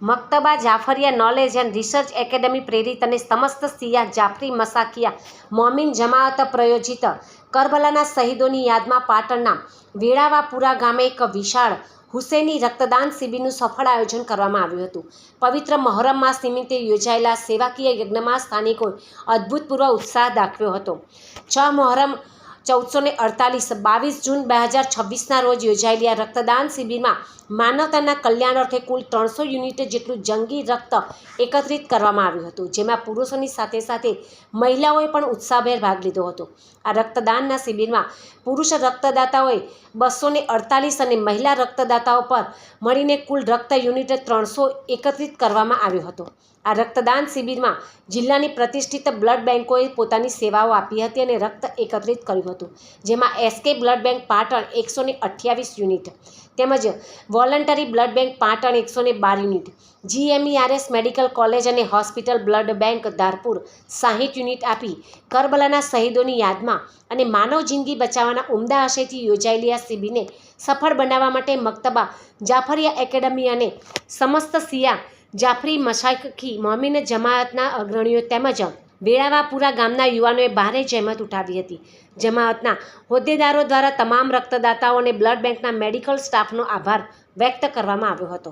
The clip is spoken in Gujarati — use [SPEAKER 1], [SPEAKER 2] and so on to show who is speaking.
[SPEAKER 1] મક્તબા જાફરિયા નોલેજ એન્ડ રિસર્ચ એકેડમી પ્રેરિત અને સમસ્ત સિયા જાફરી મસાકિયા મોમિન જમાઅત પ્રાયોજિત કરબલાના શહીદોની યાદમાં પાટણના વેળાવાપુરા ગામે એક વિશાળ હુસૈની રક્તદાન શિબિરનું સફળ આયોજન કરવામાં આવ્યું હતું. પવિત્ર મહોરમ માસ નિમિત્તે યોજાયેલા સેવાકીય યજ્ઞમાં સ્થાનિકોએ અભૂતપૂર્વ ઉત્સાહ દાખવ્યો હતો. 6 મહોરમ 1448 22 જૂન 2026ના રોજ યોજાયેલી આ રક્તદાન શિબિરમાં માનવતાના કલ્યાણ અર્થે કુલ 300 યુનિટ જેટલું જંગી રક્ત એકત્રિત કરવામાં આવ્યું હતું, જેમાં પુરુષોની સાથે સાથે મહિલાઓએ પણ ઉત્સાહભેર ભાગ લીધો હતો. આ રક્તદાનના શિબિરમાં પુરુષ રક્તદાતાઓએ 248 અને મહિલા રક્તદાતાઓ પર મળીને કુલ રક્ત યુનિટ 300 એકત્રિત કરવામાં આવ્યો હતો. આ રક્તદાન શિબિરમાં જિલ્લાની પ્રતિષ્ઠિત બ્લડ બેન્કોએ પોતાની સેવાઓ આપી હતી અને રક્ત એકત્રિત કર્યું હતું, જેમાં SK blood bank Patan 128 unit તેમજ voluntary blood bank Patan 112 unit, GMERS medical college અને hospital blood bank Dharpur 60 unit આપી કરબલાના શહીદોની યાદમાં અને માનવ જિંદગી બચાવવાના ઉમદા આશયથી યોજાયેલી આ શિબિરને સફળ બનાવવા માટે મક્તબા જાફરિયા એકેડમી અને સમસ્ત સિયા જાફરી મશાઇખી મોમિન જમાઅતના અગ્રણીઓ તેમજ વેળાવાપુરા ગામના યુવાનોએ ભારે જહેમત ઉઠાવી હતી. જમાઅતના હોદ્દેદારો દ્વારા તમામ રક્તદાતાઓ અને બ્લડ બેંકના મેડિકલ સ્ટાફનો આભાર વ્યક્ત કરવામાં આવ્યો હતો.